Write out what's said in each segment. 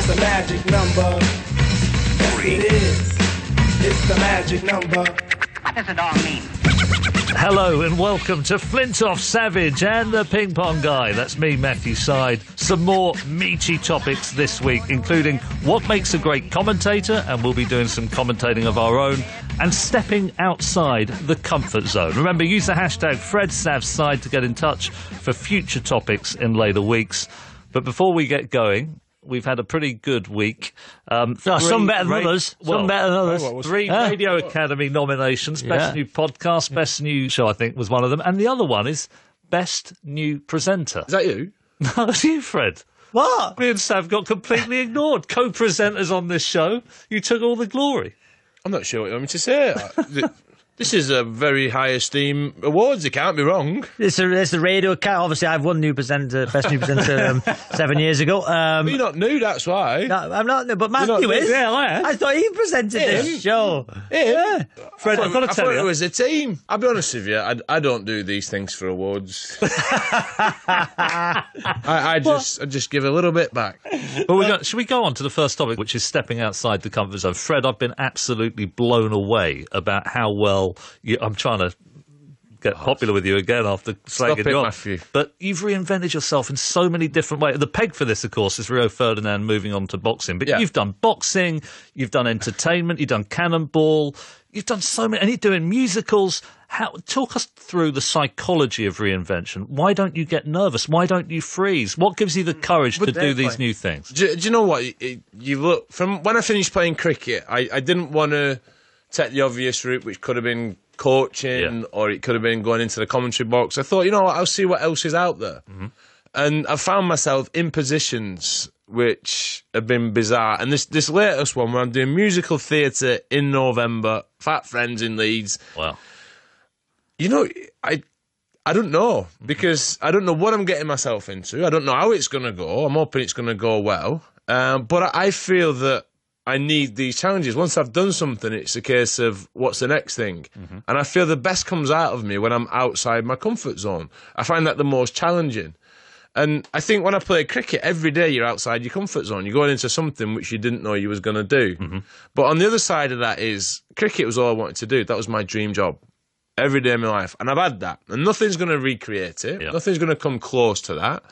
That's the magic number. Yes, it is. It's the magic number. What does it all mean? Hello and welcome to Flintoff, Savage and the Ping Pong Guy. That's me, Matthew Syed. Some more meaty topics this week, including what makes a great commentator, and we'll be doing some commentating of our own, and stepping outside the comfort zone. Remember, use the hashtag FredSavSide to get in touch for future topics in later weeks. But before we get going, we've had a pretty good week. Some better than others. Some better than others. Three Radio Academy nominations. Best New Podcast, Best New Show, I think, was one of them. And the other one is Best New Presenter. Is that you? No, it's you, Fred. What? Me and Sav got completely ignored. Co-presenters on this show. You took all the glory. I'm not sure what you want me to say. This is a very high esteem awards. It can't be wrong. It's the radio account. Obviously, I've won Best New Presenter 7 years ago. But you're not new, that's why. No, I'm not new, but Matthew is. Yeah, I am. I thought he presented this show. Yeah. Fred, I've got to tell you. I thought it was a team. I'll be honest with you, I don't do these things for awards. I just give a little bit back. But should we go on to the first topic, which is stepping outside the comfort zone? Fred, I've been absolutely blown away about how well I'm trying to get popular with you again after slagging you off. Matthew. But you've reinvented yourself in so many different ways. The peg for this, of course, is Rio Ferdinand moving on to boxing. But you've done boxing, you've done entertainment, you've done cannonball, you've done so many, and you're doing musicals. Talk us through the psychology of reinvention. Why don't you get nervous? Why don't you freeze? What gives you the courage to do these new things? Do you know what? You look, from when I finished playing cricket, I didn't want to take the obvious route, which could have been coaching or it could have been going into the commentary box. I thought, you know what, I'll see what else is out there. Mm-hmm. And I found myself in positions which have been bizarre. And this latest one, where I'm doing musical theatre in November, Fat Friends in Leeds. Wow. You know, I don't know, because I don't know what I'm getting myself into. I don't know how it's going to go. I'm hoping it's going to go well. But I feel that I need these challenges. Once I've done something, it's a case of what's the next thing. Mm-hmm. And I feel the best comes out of me when I'm outside my comfort zone. I find that the most challenging. And I think when I play cricket, every day you're outside your comfort zone. You're going into something which you didn't know you was going to do. Mm-hmm. But on the other side of that is, cricket was all I wanted to do. That was my dream job. Every day of my life. And I've had that. And nothing's going to recreate it. Yep. Nothing's going to come close to that.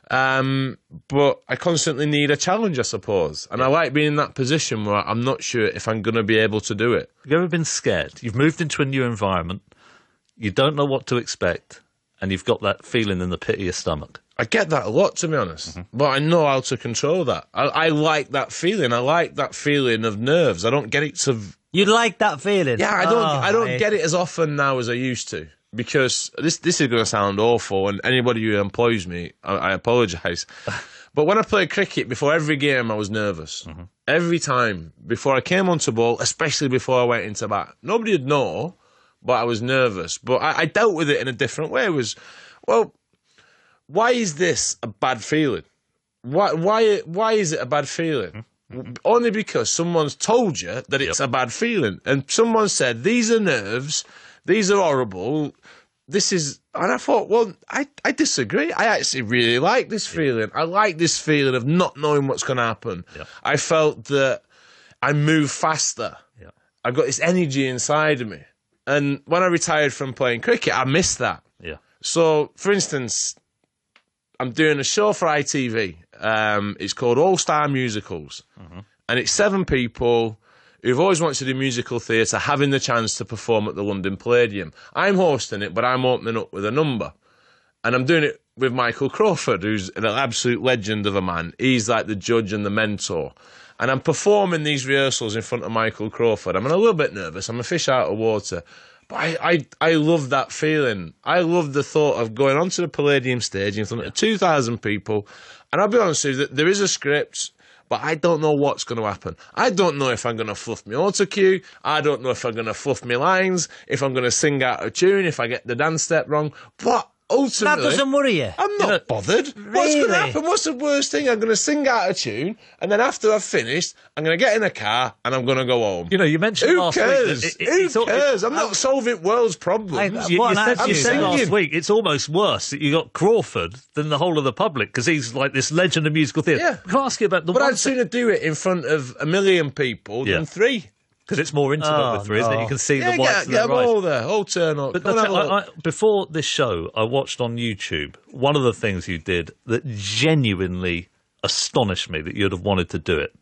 But I constantly need a challenge, I suppose. And I like being in that position where I'm not sure if I'm going to be able to do it. Have you ever been scared? You've moved into a new environment, you don't know what to expect, and you've got that feeling in the pit of your stomach. I get that a lot, to be honest. Mm-hmm. But I know how to control that. I like that feeling. I like that feeling of nerves. I don't get it to... You like that feeling? Yeah, I don't get it as often now as I used to. Because this is going to sound awful, and anybody who employs me, I apologise. But when I played cricket, before every game, I was nervous. Mm-hmm. Every time. Before I came onto ball, especially before I went into bat. Nobody would know, but I was nervous. But I dealt with it in a different way. It was, well, why is this a bad feeling? Why is it a bad feeling? Mm-hmm. Only because someone's told you that it's a bad feeling. And someone said, these are nerves... These are horrible. This is... And I thought, well, I disagree. I actually really like this feeling. I like this feeling of not knowing what's going to happen. Yeah. I felt that I moved faster. Yeah. I got this energy inside of me. And when I retired from playing cricket, I missed that. Yeah. So, for instance, I'm doing a show for ITV. It's called All Star Musicals. Mm-hmm. And it's 7 people... who've always wanted to do musical theatre, having the chance to perform at the London Palladium. I'm hosting it, but I'm opening up with a number. And I'm doing it with Michael Crawford, who's an absolute legend of a man. He's like the judge and the mentor. And I'm performing these rehearsals in front of Michael Crawford. I'm a little bit nervous. I'm a fish out of water. But I love that feeling. I love the thought of going onto the Palladium stage in front of 2,000 people. And I'll be honest with you, there is a script... but I don't know what's going to happen. I don't know if I'm going to fluff my auto cue. I don't know if I'm going to fluff my lines, if I'm going to sing out of tune, if I get the dance step wrong. But ultimately, That doesn't worry you. I'm not bothered. What's going Really? to happen? What's the worst thing? I'm going to sing out of tune, and then after I've finished, I'm going to get in a car and I'm going to go home. You know, you mentioned Who last cares? week. Who cares? I'm not solving world's problems. You said attitude. last week it's almost worse that you got Crawford than the whole of the public because he's like this legend of musical theatre. Yeah. Can I ask you about the But one I'd sooner do it in front of 1 million people than 3. because it's more intimate with 3, isn't it? You can see the whites and get the them rights. all there, all turn up. But Go and have a look. before this show, I watched on YouTube one of the things you did that genuinely astonished me that you'd have wanted to do it: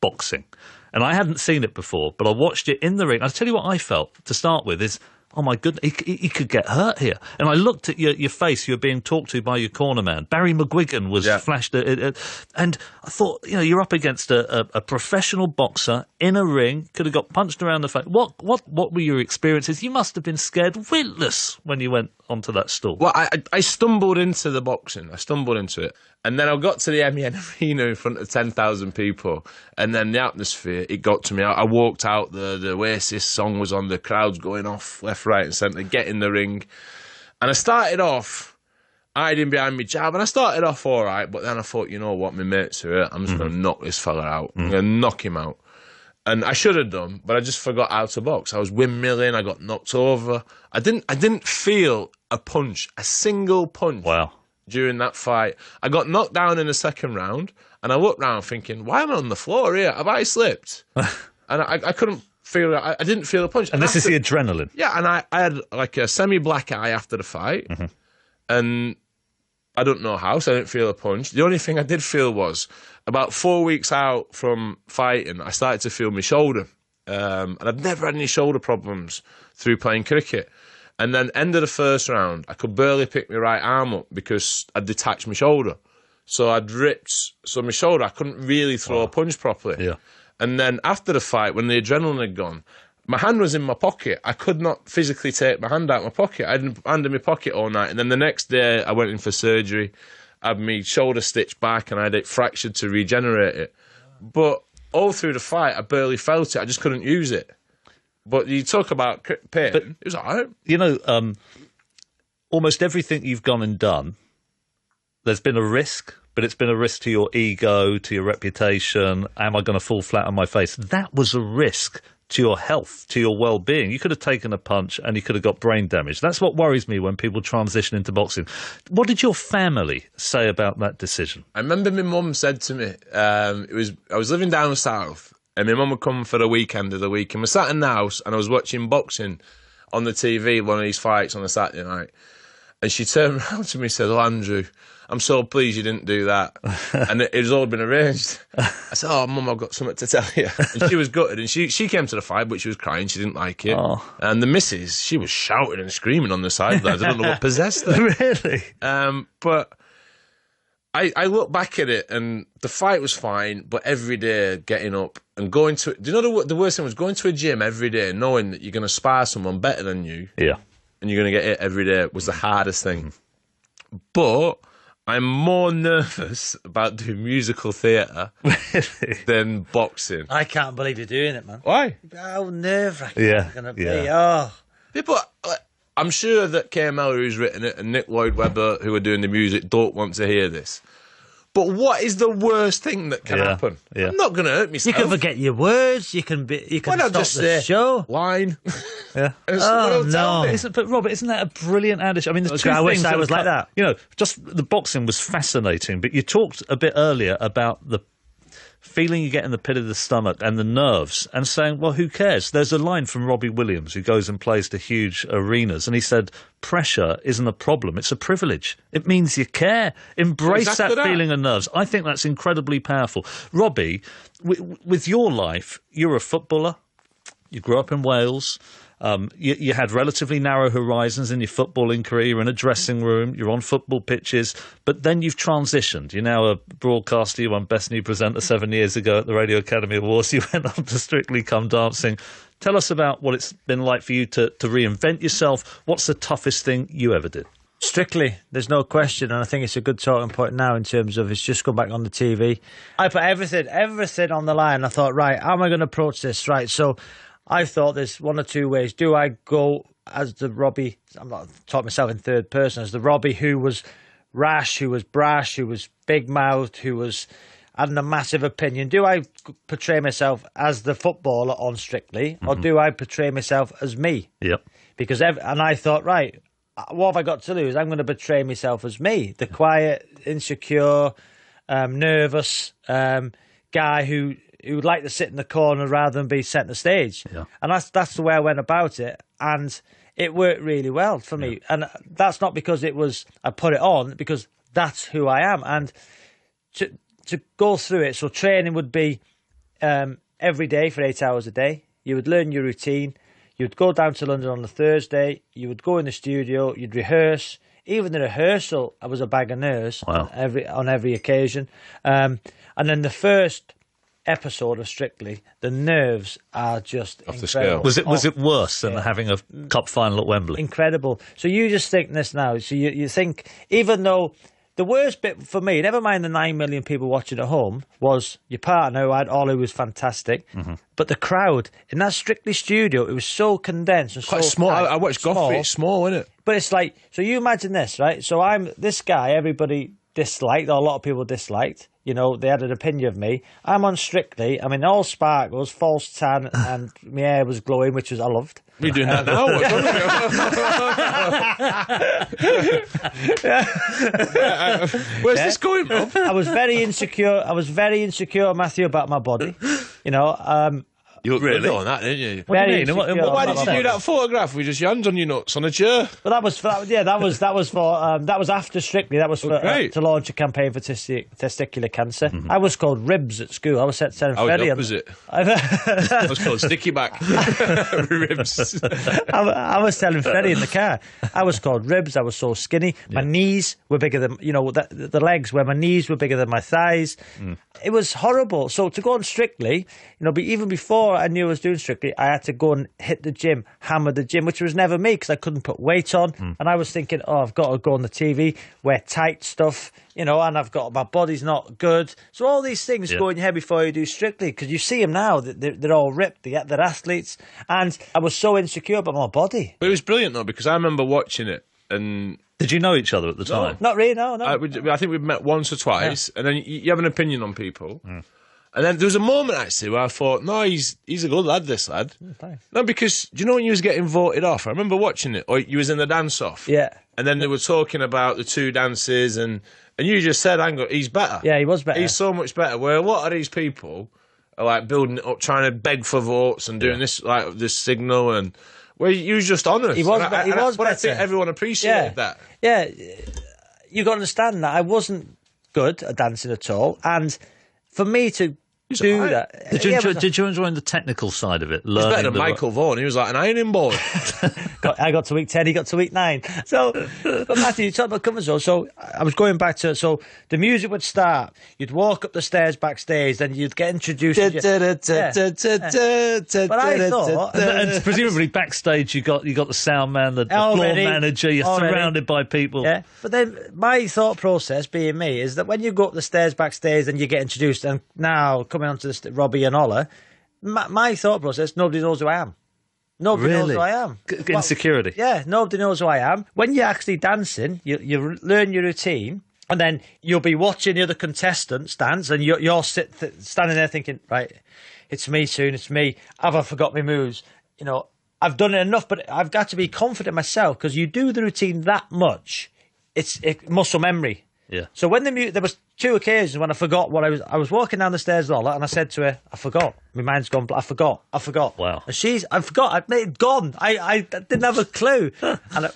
boxing. And I hadn't seen it before, but I watched it in the ring. I'll tell you what I felt to start with is, oh my goodness, he could get hurt here. And I looked at your face. You were being talked to by your corner man. Barry McGuigan was flashed. And I thought, you know, you're up against a professional boxer in a ring. Could have got punched around the face. What were your experiences? You must have been scared witless when you went onto that stool. Well, I stumbled into the boxing. I stumbled into it. And then I got to the MEN Arena in front of 10,000 people. And then the atmosphere, it got to me. I walked out, the Oasis song was on, the crowd's going off left, right and centre, get in the ring. And I started off hiding behind my jab. And I started off all right. But then I thought, you know what, my mates are here. I'm just going to knock this fella out. I'm going to knock him out. And I should have done, but I just forgot how to box. I was windmilling. I got knocked over. I didn't feel a punch, a single punch. Wow. During that fight, I got knocked down in the second round, and I looked round thinking, "Why am I on the floor here? Have I slipped?" And I couldn't feel. I didn't feel a punch. And this is the adrenaline. Yeah, and I had like a semi-black eye after the fight, and I don't know how, so I didn't feel a punch. The only thing I did feel was about 4 weeks out from fighting, I started to feel my shoulder, and I'd never had any shoulder problems through playing cricket. And then end of the first round, I could barely pick my right arm up because I'd detached my shoulder. So I'd ripped, so my shoulder, I couldn't really throw a punch properly. Yeah. And then after the fight, when the adrenaline had gone, my hand was in my pocket. I could not physically take my hand out of my pocket. I had my hand in my pocket all night. And then the next day, I went in for surgery, had my shoulder stitched back, and I had it fractured to regenerate it. But all through the fight, I barely felt it. I just couldn't use it. But you talk about pain, but it was all right. You know, almost everything you've gone and done, there's been a risk, but it's been a risk to your ego, to your reputation. Am I going to fall flat on my face? That was a risk to your health, to your well-being. You could have taken a punch and you could have got brain damage. That's what worries me when people transition into boxing. What did your family say about that decision? I remember my mum said to me, I was living down south, and my mum would come for the weekend of the week, and we sat in the house, and I was watching boxing on the TV, one of these fights on a Saturday night, and she turned around to me and said, "Oh, Andrew, I'm so pleased you didn't do that." And it was all been arranged. I said, "Oh, Mum, I've got something to tell you." And she was gutted, and she came to the fight, but she was crying, she didn't like it. Oh. And the missus, she was shouting and screaming on the sidelines. I don't know what possessed her. Really? But I look back at it, and the fight was fine, but every day getting up and going to... Do you know the worst thing was going to a gym every day knowing that you're going to spar someone better than you, Yeah. and you're going to get hit every day was the hardest thing. But I'm more nervous about doing musical theatre than boxing. I can't believe you're doing it, man. Why? How nerve-wracking Yeah, it's going to be. yeah. Oh. People... I'm sure that Kay Mellor, who's written it, and Nick Lloyd-Webber, who are doing the music, don't want to hear this. But what is the worst thing that can happen? Yeah. I'm not going to hurt myself. You can forget your words. You can Why not stop just the say show. line? Yeah. And someone will tell me. But Robert, isn't that a brilliant adage? I mean, the two I wish things I that was have like come- that. You know, just the boxing was fascinating, but you talked a bit earlier about the feeling you get in the pit of the stomach and the nerves, and saying, well, who cares? There's a line from Robbie Williams, who goes and plays to huge arenas, and he said, pressure isn't a problem, it's a privilege. It means you care. Embrace Exactly that that. feeling of nerves. I think that's incredibly powerful. Robbie, with your life, you're a footballer. You grew up in Wales. You had relatively narrow horizons in your footballing career. You're in a dressing room. You're on football pitches. But then you've transitioned. You're now a broadcaster. You won Best New Presenter 7 years ago at the Radio Academy Awards. You went on to Strictly Come Dancing. Tell us about what it's been like for you to reinvent yourself. What's the toughest thing you ever did? Strictly, there's no question, and I think it's a good talking point now in terms of it's just come back on the TV. I put everything on the line. I thought, right, how am I going to approach this? Right, so I thought there's one or two ways. Do I go as the Robbie, I'm not talking myself in third person, as the Robbie who was rash, who was brash, who was big-mouthed, who was having a massive opinion? Do I portray myself as the footballer on Strictly, or do I portray myself as me? Yep. Because and I thought, right, what have I got to lose? I'm going to portray myself as me, the quiet, insecure, nervous guy who would like to sit in the corner rather than be centre stage. Yeah. And that's the way I went about it. And it worked really well for me. And that's not because I put it on, because that's who I am. And to go through it, so training would be every day for 8 hours a day. You would learn your routine. You'd go down to London on a Thursday. You would go in the studio. You'd rehearse. Even the rehearsal, I was a bag of nerves. Wow. on every occasion. And then the first episode of Strictly, the nerves are just Off the incredible. scale. Was it worse than having a cup final at Wembley? Incredible. So you just think this now. So you think, even though the worst bit for me, never mind the 9 million people watching at home, was your partner who had Ollie, was fantastic. But the crowd in that Strictly studio, it was so condensed and Quite so small. tight, I watched Goffrey. It's small, isn't it? But it's like, so you imagine this, right? So I'm this guy everybody disliked, or a lot of people disliked. You know, they had an opinion of me. I'm on Strictly. I mean, all sparkles, false tan, and my hair was glowing, which I loved. You're doing that now? What's wrong with you? Where's this going, Rob? I was very insecure, Matthew, about my body. You know, You looked Really? good on that, didn't you? What do you very mean? In what- in insecure what- Why about did my you do body. that photograph with just your hands on your nuts on a chair? But that was after Strictly. That was for, great. to launch a campaign for testicular cancer. I was called Ribs at school. I was sent I was Freddie. the opposite. I was called Sticky Back. Ribs. I was telling Freddie in the car, I was called Ribs. I was so skinny. My knees were bigger than, the legs, where my knees were bigger than my thighs. It was horrible. So to go on Strictly, even before I knew I was doing Strictly, I had to go and hit the gym, hammer the gym, which was never me because I couldn't put weight on. And I was thinking, I've got to go on the TV, wear tight stuff, and my body's not good. So all these things go in your head before you do Strictly, because you see them now, they're all ripped, they're athletes. And I was so insecure about my body. But it was brilliant, though, because I remember watching it and... Did you know each other at the time? Not really, no. I think we've met once or twice, and then you have an opinion on people. And then there was a moment, actually, where I thought, no, he's a good lad, this lad. Thanks. No, because, do you know when you was getting voted off? I remember watching it, or you was in the dance-off. Yeah. And then they were talking about the two dances, and you just said, he's better. Yeah, he was better. He's so much better. Where a lot of these people are, like, building it up, trying to beg for votes and doing this, like, this signal, and... Well, you was just honest. He was But I better. think everyone appreciated that. Yeah, you got to understand that I wasn't good at dancing at all, and for me to do alright. that, Did you enjoy the technical side of it? He's better than the- Michael Vaughan. He was like an ironing board. I got to week 10, he got to week 9. So, but Matthew, you talked about comfort zone. So I was going back to, so the music would start, you'd walk up the stairs backstage, then you'd get introduced. But I thought, And presumably backstage you got the sound man, the floor Already. manager. You're Already. surrounded by people. yeah. But then my thought process, being me, is that when you go up the stairs backstage and you get introduced, and now coming on to Robbie and Ola, my thought process, nobody knows who I am. Nobody knows Really? who I am. Insecurity. Yeah, nobody knows who I am. When you're actually dancing, you learn your routine, and then you'll be watching the other contestants dance, and you're standing there thinking, right, it's me soon, it's me. Have I forgot my moves? I've done it enough, but I've got to be confident myself, because you do the routine that much, it's muscle memory. Yeah. So when there was 2 occasions when I forgot what I was walking down the stairs, Lola, and I said to her, I forgot. My mind's gone. I forgot. Wow. And I forgot. It gone. I didn't have a clue.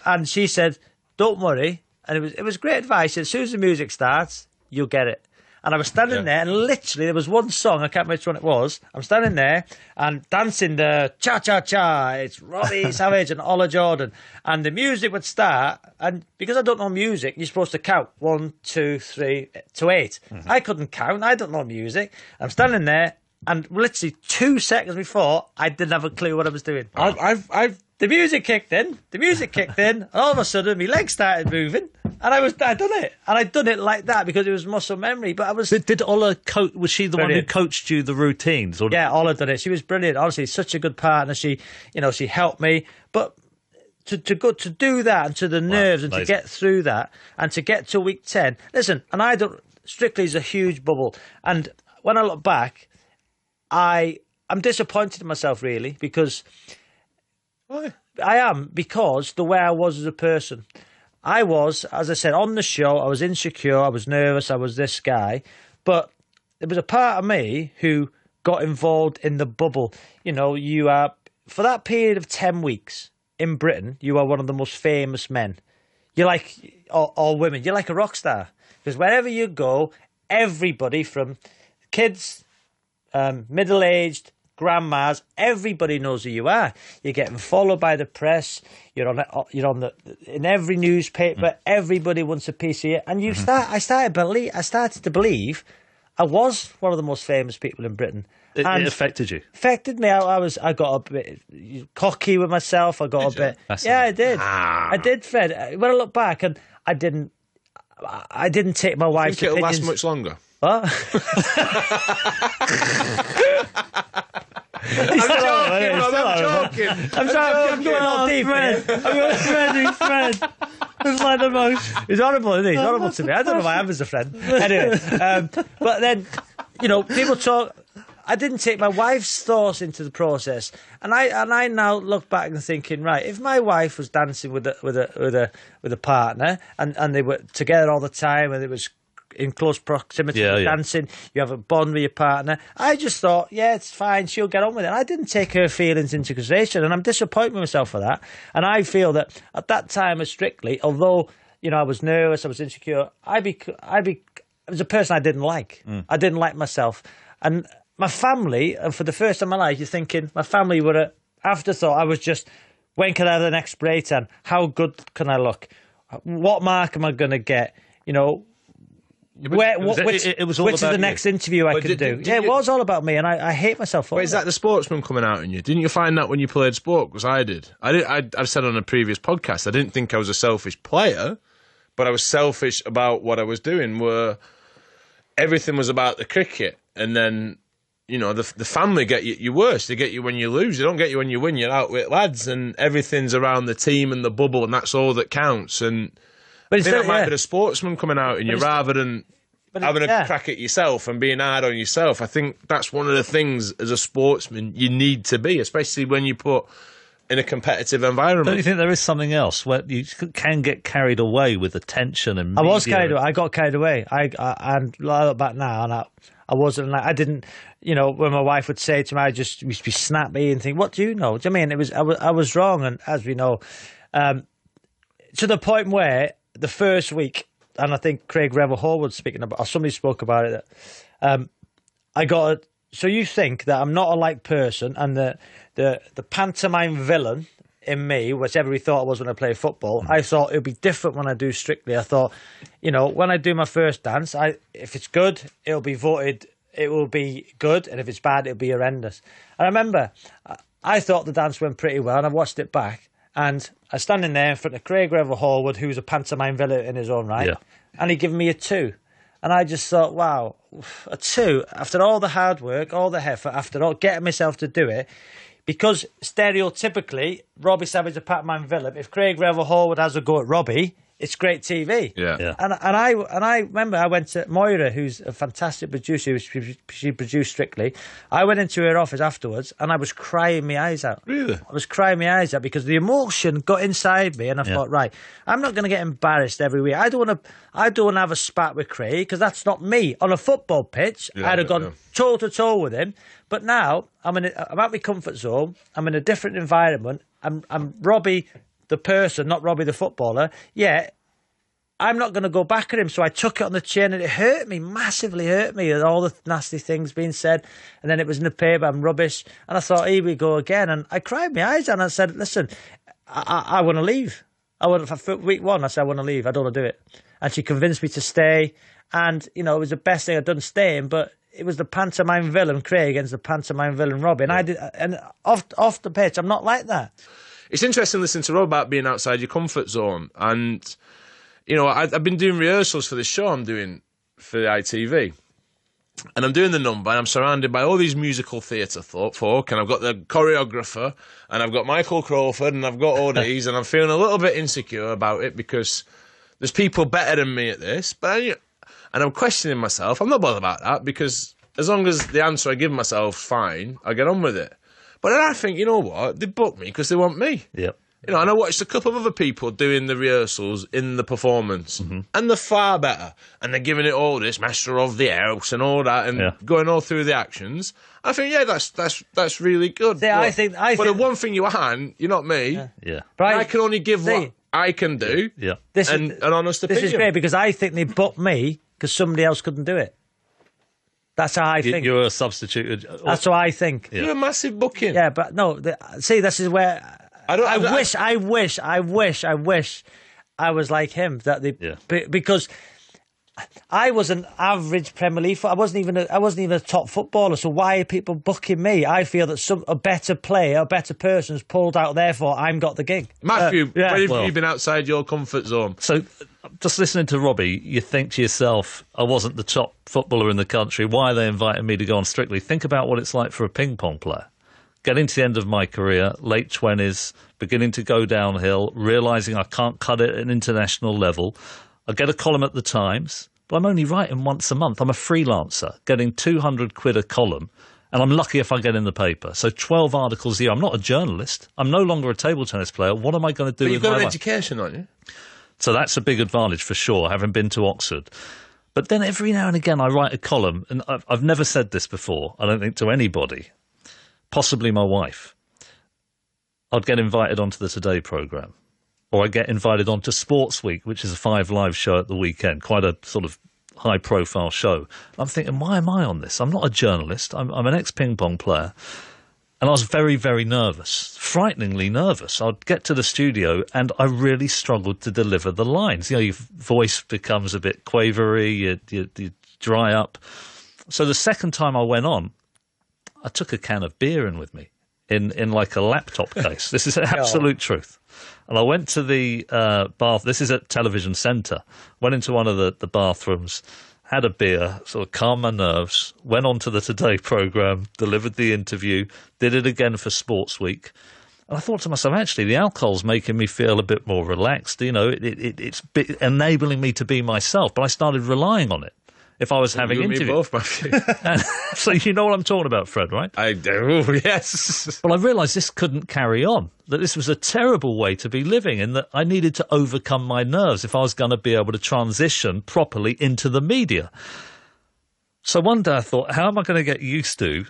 and she said, don't worry. And it was great advice. As soon as the music starts, you'll get it. And I was standing there, and literally there was one song, I can't remember which one it was. I'm standing there and dancing the cha-cha-cha. It's Robbie Savage and Ola Jordan. And the music would start, and because I don't know music, you're supposed to count 1, 2, 3 to 8. I couldn't count. I don't know music. I'm standing there, and literally 2 seconds before, I didn't have a clue what I was doing. The music kicked in, and all of a sudden my legs started moving, and I'd done it. And I'd done it like that because it was muscle memory, but I was... Did Ola was she the Brilliant. one who coached you the routines? Or Yeah, Ola did it. She was brilliant. Honestly, such a good partner. She helped me. But to do that, and to the nerves, and to amazing. get through that, and to get to week 10. Listen, and I don't. Strictly is a huge bubble, and when I look back, I'm disappointed in myself, really, because Why? I am, because the way I was as a person. I was, as I said, on the show, I was insecure, I was nervous, I was this guy, but there was a part of me who got involved in the bubble. You know, you are, for that period of 10 weeks in Britain, you are one of the most famous men. You're like, or women, you're like a rock star. Because wherever you go, everybody from kids, middle-aged, grandmas, everybody knows who you are. You're getting followed by the press. You're on in every newspaper. Everybody wants a piece of you. And I started to believe I was one of the most famous people in Britain. It And affected you. affected me. I got a bit cocky with myself. I got a bit. I did. I did, Fred. When I look back, and I didn't take my wife's Think it'll opinions. last much longer? What? I'm joking. I'm going all deep. Fred. Fred. It's like the most. He's horrible, isn't he? He's horrible to me. I don't know why I was a friend. Anyway, but then, people talk. I didn't take my wife's thoughts into the process, and I now look back and thinking, right, if my wife was dancing with a partner, and they were together all the time, and it was in close proximity to dancing, you have a bond with your partner. I just thought, yeah, it's fine, she'll get on with it. I didn't take her feelings into consideration, and I'm disappointed with myself for that. And I feel that at that time of Strictly, although I was nervous, I was insecure, I was a person I didn't like. I didn't like myself, and my family. And for the first time in my life, you're thinking my family were an afterthought. I was just, when can I have the next spray tan? How good can I look? What mark am I going to get? Which is the next interview I could do? It was all about me, and I hate myself for But is that the sportsman coming out in you? Didn't you find that when you played sport? Because I did. I've said on a previous podcast, I didn't think I was a selfish player, but I was selfish about what I was doing, where everything was about the cricket. And then, the family get you worse. They get you when you lose. They don't get you when you win. You're out with lads, and everything's around the team and the bubble, and that's all that counts. And I think that might be the sportsman coming out in you rather than having a crack at yourself and being hard on yourself. I think that's one of the things as a sportsman you need to be, especially when you put in a competitive environment. Don't you think there is something else where you can get carried away with the tension and media? I was carried away. I got carried away. And I look back now, and I wasn't like, I didn't, when my wife would say to me, I just used to be snappy and think, what do you know? Do you know what I mean? I was wrong, and as we know, to the point where the first week, and I think Craig Revel Hall was speaking about, or somebody spoke about it, that so you think that I'm not a liked person, and the pantomime villain in me, whichever he thought I was when I played football, I thought it would be different when I do Strictly. I thought, when I do my first dance, if it's good, it'll be voted, it will be good, and if it's bad, it'll be horrendous. And I remember, I thought the dance went pretty well, and I watched it back, and I was standing there in front of Craig Revel Hallwood, who was a pantomime villain in his own right, and he gave me a 2. And I just thought, wow, a 2, after all the hard work, all the effort, after all getting myself to do it, because stereotypically, Robbie Savage, a pantomime villain, if Craig Revel Hallwood has a go at Robbie, it's great TV. Yeah. And I remember I went to Moira, who's a fantastic producer, she produced Strictly. I went into her office afterwards, and I was crying my eyes out. Really? I was crying my eyes out because the emotion got inside me, and I thought, right, I'm not going to get embarrassed every week. I don't want to have a spat with Craig, because that's not me. On a football pitch, I'd have gone toe to toe with him. But now I'm out of my comfort zone. I'm in a different environment. I'm Robbie the person, not Robbie the footballer. Yeah, I'm not going to go back at him. So I took it on the chin, and it hurt me, massively hurt me, and all the nasty things being said. And then it was in the paper, I'm rubbish. And I thought, here we go again. And I cried my eyes out, and I said, listen, I want to leave. For week 1, I said, I want to leave. I don't want to do it. And she convinced me to stay. And, it was the best thing I'd done staying, but it was the pantomime villain Craig against the pantomime villain Robbie. And off the pitch, I'm not like that. It's interesting listening to Rob about being outside your comfort zone. And, I've been doing rehearsals for the show I'm doing for the ITV. And I'm doing the number, and I'm surrounded by all these musical theatre folk, and I've got the choreographer, and I've got Michael Crawford, and I've got all these, and I'm feeling a little bit insecure about it because there's people better than me at this. And I'm questioning myself. I'm not bothered about that because as long as the answer I give myself is fine, I get on with it. But then I think, you know what? They booked me because they want me. Yep. You know, and I watched a couple of other people doing the rehearsals in the performance, and they're far better. And they're giving it all this master of the house and all that, and going all through the actions. I think, yeah, that's really good. See, I think the one thing you aren't, you're not me. Yeah. But I can only give what I can do. Yeah. An honest opinion. This is great because I think they booked me because somebody else couldn't do it. That's how I think. You're a substitute. That's what I think. You're a massive booking. Yeah, but no. See, this is where I wish I was like him. Because I was an average Premier League. I wasn't even a top footballer. So why are people booking me? I feel that a better player, a better person's pulled out. Therefore, I'm got the gig. Matthew, when have you been outside your comfort zone? So, just listening to Robbie, you think to yourself, I wasn't the top footballer in the country. Why are they inviting me to go on Strictly? Think about what it's like for a ping pong player. Getting to the end of my career, late 20s, beginning to go downhill, realising I can't cut it at an international level. I get a column at the Times, but I'm only writing once a month. I'm a freelancer, getting 200 quid a column, and I'm lucky if I get in the paper. So 12 articles a year. I'm not a journalist. I'm no longer a table tennis player. What am I going to do with my life? You've got an education, aren't you? So that's a big advantage for sure, having been to Oxford. But then every now and again I write a column, and I've never said this before, I don't think, to anybody, possibly my wife. I'd get invited onto the Today programme. Or I get invited on to Sports Week, which is a 5 Live show at the weekend, quite a sort of high-profile show. I'm thinking, why am I on this? I'm not a journalist. I'm an ex-ping pong player. And I was very, very nervous, frighteningly nervous. I'd get to the studio and I really struggled to deliver the lines. You know, your voice becomes a bit quavery, you dry up. So the second time I went on, I took a can of beer in with me in like a laptop case. This is absolute truth. And I went to the bath. This is at Television Centre. Went into one of the bathrooms, had a beer, sort of calmed my nerves, went on to the Today programme, delivered the interview, did it again for Sports Week. And I thought to myself, actually, the alcohol's making me feel a bit more relaxed. You know, it's enabling me to be myself. But I started relying on it. If I was having interviews. You and me both, Matthew. So you know what I'm talking about, Fred, right? I do, yes. Well, I realised this couldn't carry on, that this was a terrible way to be living, and that I needed to overcome my nerves if I was going to be able to transition properly into the media. So one day I thought, how am I going to get used to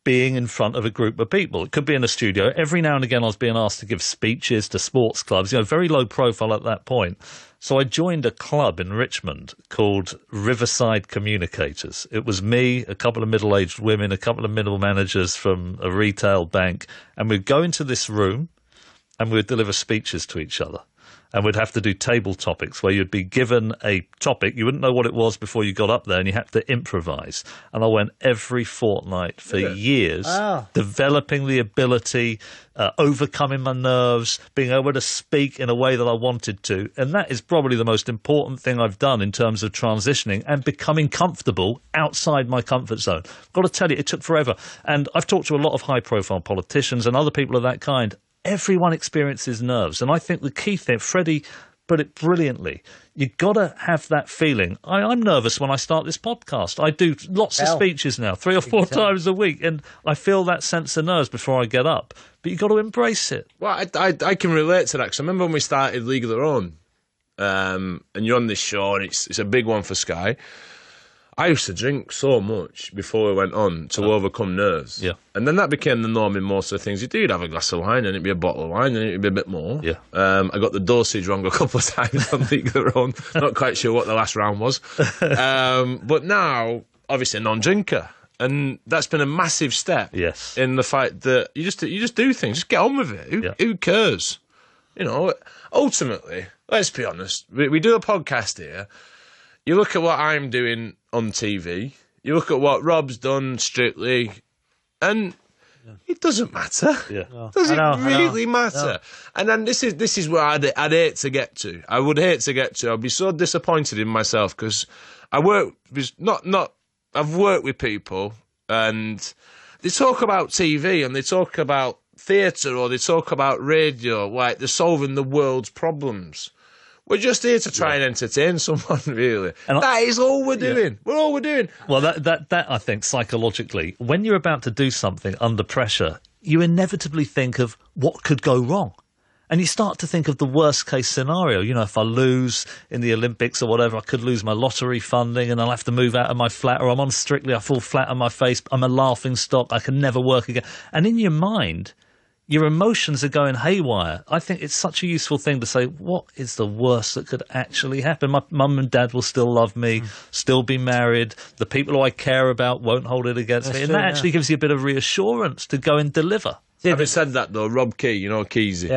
being in front of a group of people? It could be in a studio. Every now and again I was being asked to give speeches to sports clubs, you know, very low profile at that point. So I joined a club in Richmond called Riverside Communicators. It was me, a couple of middle-aged women, a couple of middle managers from a retail bank, and we'd go into this room and we'd deliver speeches to each other. And we'd have to do table topics where you'd be given a topic. You wouldn't know what it was before you got up there, and you had to improvise. And I went every fortnight for years, developing the ability, overcoming my nerves, being able to speak in a way that I wanted to. And that is probably the most important thing I've done in terms of transitioning and becoming comfortable outside my comfort zone. I've got to tell you, it took forever. And I've talked to a lot of high-profile politicians and other people of that kind. Everyone experiences nerves. And I think the key thing, Freddie put it brilliantly, you've got to have that feeling. I'm nervous when I start this podcast. I do lots of speeches now, 3 or 4 times a week, and I feel that sense of nerves before I get up. But you've got to embrace it. Well, I can relate to that, because I remember when we started League of Their Own, and you're on this show, and it's a big one for Sky. I used to drink so much before we went on to overcome nerves. Yeah. And then that became the norm in most of the things you do. You'd have a glass of wine, and it'd be a bottle of wine, and it'd be a bit more. Yeah. I got the dosage wrong a couple of times on League of Their Own. Not quite sure what the last round was. But now, obviously, a non-drinker. And that's been a massive step in the fact that you just do things. Just get on with it. Who cares? You know, ultimately, let's be honest. We do a podcast here. You look at what I'm doing on TV, you look at what Rob's done Strictly, and it doesn't matter. Does it really matter? No. And then this is where I'd hate to get to. I would hate to get to. I'd be so disappointed in myself, because I work with not I've worked with people and they talk about TV and they talk about theatre or they talk about radio, like they're solving the world's problems. We're just here to try and entertain someone, really. And that is all we're doing. We're all we're doing. Well, that I think, psychologically, when you're about to do something under pressure, you inevitably think of what could go wrong. And you start to think of the worst-case scenario. You know, if I lose in the Olympics or whatever, I could lose my lottery funding and I'll have to move out of my flat, or I'm on Strictly, I fall flat on my face, I'm a laughing stock, I can never work again. And in your mind, your emotions are going haywire. I think it's such a useful thing to say, what is the worst that could actually happen? My mum and dad will still love me, still be married, the people who I care about won't hold it against me. And that actually gives you a bit of reassurance to go and deliver. Having said that, though, Rob Key, you know Keezy,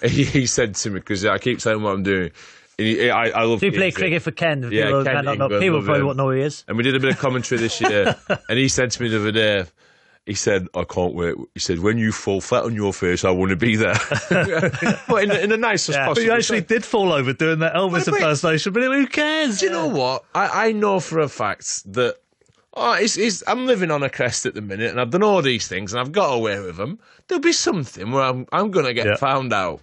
he said to me, because I keep saying what I'm doing, I love Do you play Keezy. cricket for Ken? Yeah, Ken England, people probably won't know who he is. And we did a bit of commentary this year, and he said to me the other day, he said, I can't wait. He said, when you fall flat on your face, I want to be there. But in the nicest possible But you actually did fall over doing that Elvis impersonation, but who cares? Do you know what? I know for a fact that I'm living on a crest at the minute, and I've done all these things, and I've got away with them. There'll be something where I'm going to get found out,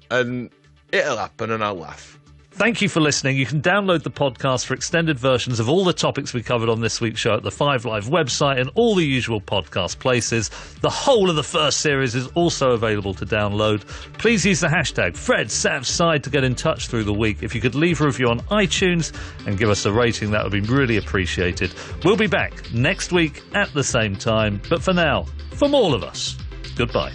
and it'll happen, and I'll laugh. Thank you for listening. You can download the podcast for extended versions of all the topics we covered on this week's show at the 5 Live website and all the usual podcast places. The whole of the first series is also available to download. Please use the hashtag FredSavSide to get in touch through the week. If you could leave a review on iTunes and give us a rating, that would be really appreciated. We'll be back next week at the same time. But for now, from all of us, goodbye.